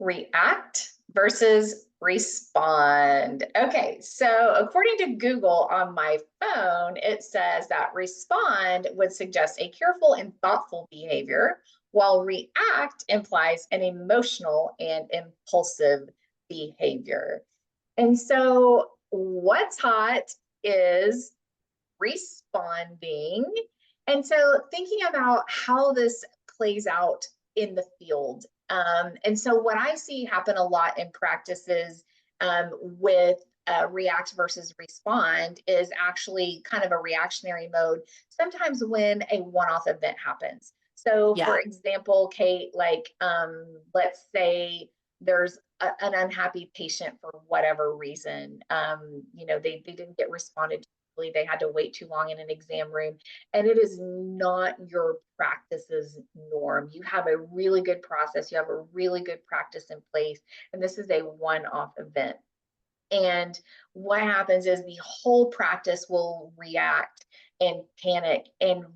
React versus respond. Okay, so according to Google on my phone, it says that respond would suggest a careful and thoughtful behavior, while react implies an emotional and impulsive behavior. And so what's hot is responding. And so thinking about how this plays out in the field. And so what I see happen a lot in practices with react versus respond is actually kind of a reactionary mode, sometimes when a one-off event happens. So for example, Kate, like let's say there's an unhappy patient for whatever reason. They didn't get responded to. They had to wait too long in an exam room, and it is not your practice's norm. You have a really good process, you have a really good practice in place, and this is a one-off event. And what happens is the whole practice will react and panic and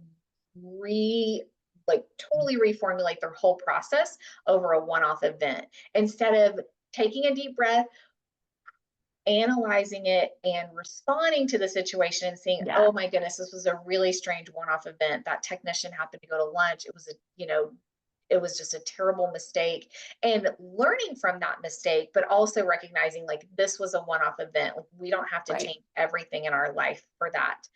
totally reformulate their whole process over a one-off event, instead of taking a deep breath, analyzing it, and responding to the situation and saying, oh my goodness, this was a really strange one-off event. That technician happened to go to lunch. It was just a terrible mistake, and learning from that mistake, but also recognizing like this was a one-off event. Like, we don't have to change everything in our life for that.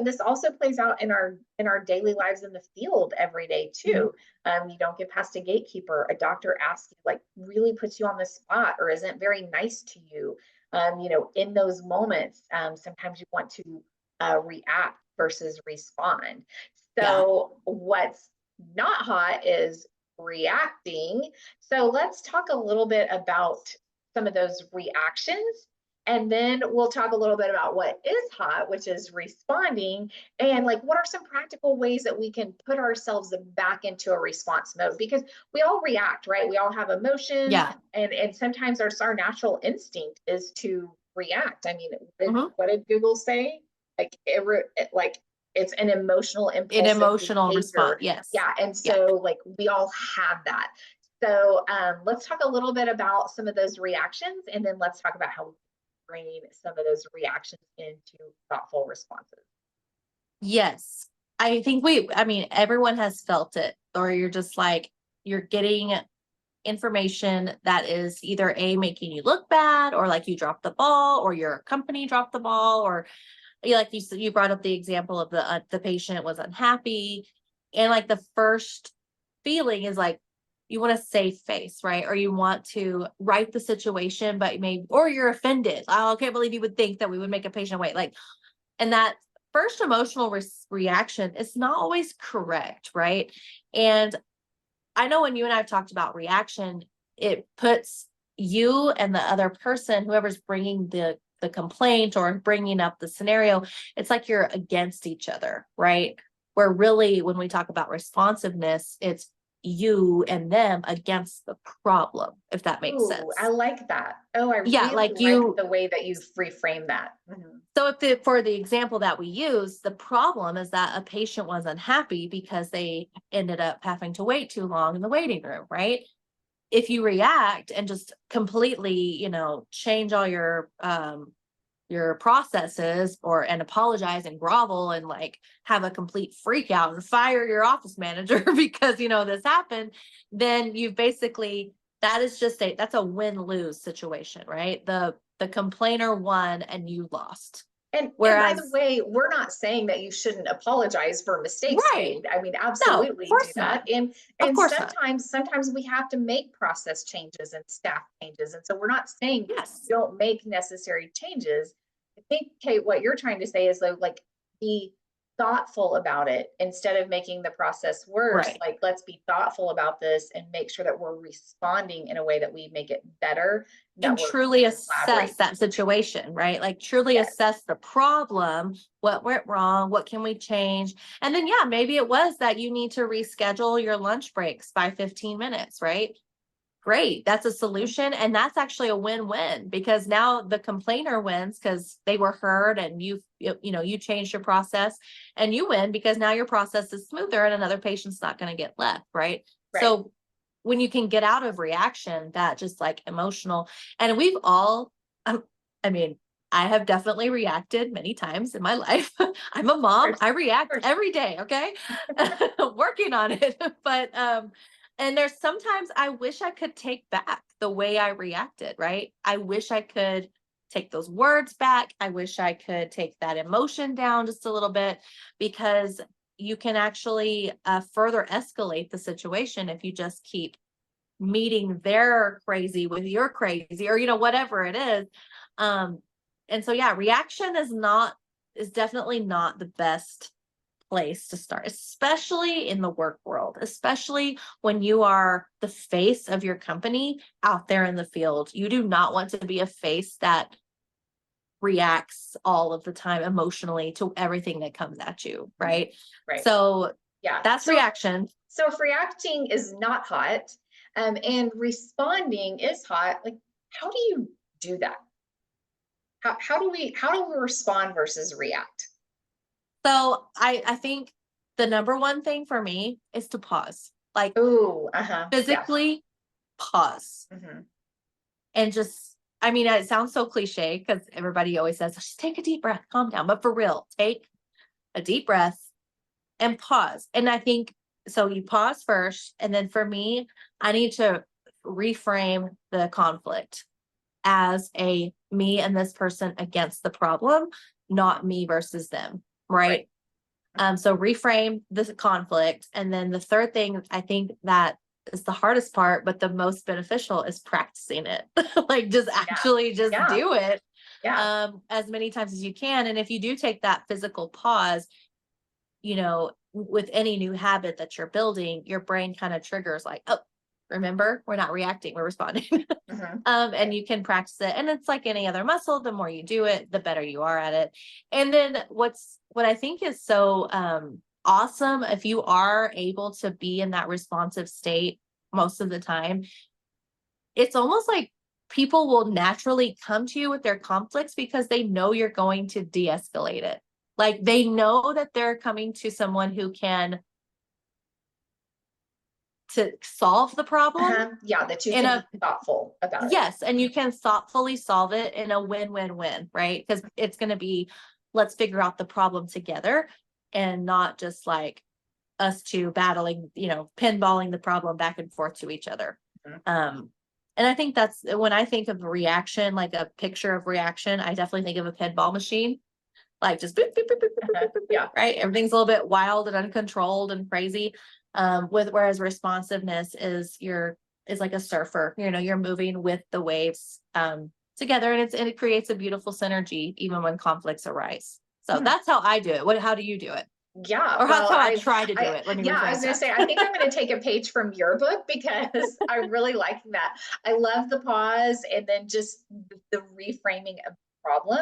This also plays out in our daily lives in the field every day too. You don't get past a gatekeeper. A doctor asks you, like, really puts you on the spot or isn't very nice to you. In those moments, sometimes you want to react versus respond. So what's not hot is reacting. So let's talk a little bit about some of those reactions, and then we'll talk a little bit about what is hot, which is responding, and like what are some practical ways that we can put ourselves back into a response mode, because we all react, right? We all have emotions, and sometimes our natural instinct is to react. I mean, what did Google say? It's an emotional impulsive response. Yes. Yeah. And so like we all have that. So let's talk a little bit about some of those reactions, and then let's talk about how we bring some of those reactions into thoughtful responses. Yes. I think everyone has felt it, or you're just like, you're getting information that is either making you look bad, or like you dropped the ball, or your company dropped the ball, or like you brought up the example of the patient was unhappy, and like the first feeling is like you want to save face, right? Or you want to right the situation, but or you're offended. I can't believe you would think that we would make a patient wait. And that first emotional reaction is not always correct, right? And I know when you and I have talked about reaction, it puts you and the other person, whoever's bringing the complaint or bringing up the scenario, it's like you're against each other, right? Where really, when we talk about responsiveness, it's you and them against the problem, if that makes sense. I like that. Oh, I really like the way that you reframe that. So for the example that we use, the problem is that a patient was unhappy because they ended up having to wait too long in the waiting room, right? If you react and just completely, change all your processes and apologize and grovel and like have a complete freak out and fire your office manager because, this happened, then you've basically, that's a win-lose situation, right? The complainer won and you lost. And by the way, we're not saying that you shouldn't apologize for mistakes made. I mean, absolutely do that. And sometimes we have to make process changes and staff changes. And so we're not saying don't make necessary changes. I think, Kate, what you're trying to say is like be thoughtful about it instead of making the process worse. Like, let's be thoughtful about this and make sure that we're responding in a way that we make it better. And truly assess that situation, right? Like truly assess the problem, what went wrong, what can we change? And then, maybe it was that you need to reschedule your lunch breaks by 15 minutes, right? Great. That's a solution. And that's actually a win-win, because now the complainer wins because they were heard and you changed your process, and you win because now your process is smoother and another patient's not going to get left. Right. So when you can get out of reaction, that just like emotional, and we've all, I mean, I have definitely reacted many times in my life. I'm a mom. I react every day. Okay. Working on it. But, and there's sometimes I wish I could take back the way I reacted, right? I wish I could take those words back. I wish I could take that emotion down just a little bit, because you can actually further escalate the situation if you just keep meeting their crazy with your crazy, or, you know, whatever it is. And so, yeah, reaction is definitely not the best place to start, especially in the work world, especially when you are the face of your company out there in the field. You do not want to be a face that reacts all of the time emotionally to everything that comes at you, right? Right. So yeah, that's reaction. So if reacting is not hot, and responding is hot, like, how do you do that? How do we respond versus react? So I think the number one thing for me is to pause, like physically pause. And just, I mean, it sounds so cliche because everybody always says, just take a deep breath, calm down. But for real, take a deep breath and pause. And I think, so you pause first. And then for me, I need to reframe the conflict as a me and this person against the problem, not me versus them. Right. So reframe this conflict. And then the third thing I think that is the hardest part, but the most beneficial, is practicing it. Like just actually just do it as many times as you can. And if you do take that physical pause, you know, with any new habit that you're building, your brain kind of triggers like, oh, remember, we're not reacting, we're responding. And you can practice it. And it's like any other muscle, the more you do it, the better you are at it. And then what I think is so awesome, if you are able to be in that responsive state most of the time, it's almost like people will naturally come to you with their conflicts because they know you're going to de-escalate it. Like they know that they're coming to someone who can to solve the problem. That you can be thoughtful about it. Yes, and you can thoughtfully solve it in a win-win-win, right? Because it's going to be, let's figure out the problem together, and not just like us two battling, you know, pinballing the problem back and forth to each other. And I think that's when I think of reaction, like a picture of reaction, I definitely think of a pinball machine, like just boop, boop, boop, boop, boop, boop, boop, right? Everything's a little bit wild and uncontrolled and crazy. Whereas responsiveness is like a surfer, you know, you're moving with the waves together, and it creates a beautiful synergy even when conflicts arise. So that's how I do it. How do you do it? Or that's how I try to do it. Let me I was going to say, I think I'm going to take a page from your book, because I really like that. I love the pause, and then just the reframing of the problem.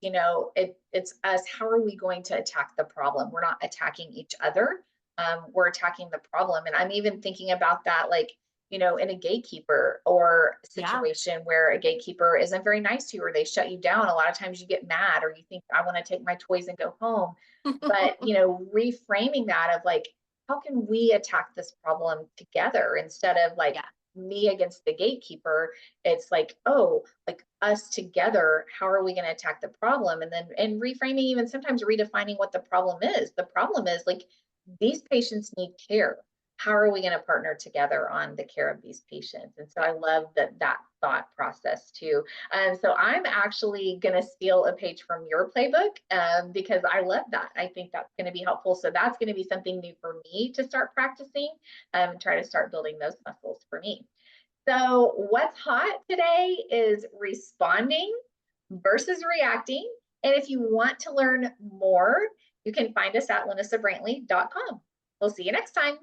You know, it's us. How are we going to attack the problem? We're not attacking each other. We're attacking the problem. And I'm even thinking about that, like, you know, in a gatekeeper or situation where a gatekeeper isn't very nice to you, or they shut you down. A lot of times you get mad, or you think, I want to take my toys and go home. But, you know, reframing that of like, how can we attack this problem together instead of like me against the gatekeeper? It's like, oh, like us together, how are we going to attack the problem? And then, and reframing, even sometimes redefining what the problem is. The problem is like, these patients need care. How are we going to partner together on the care of these patients? And so I love that thought process too. So I'm actually going to steal a page from your playbook because I love that. I think that's going to be helpful. So that's going to be something new for me to start practicing, try to start building those muscles for me. So what's hot today is responding versus reacting. And if you want to learn more, you can find us at LanissaBrantley.com. We'll see you next time.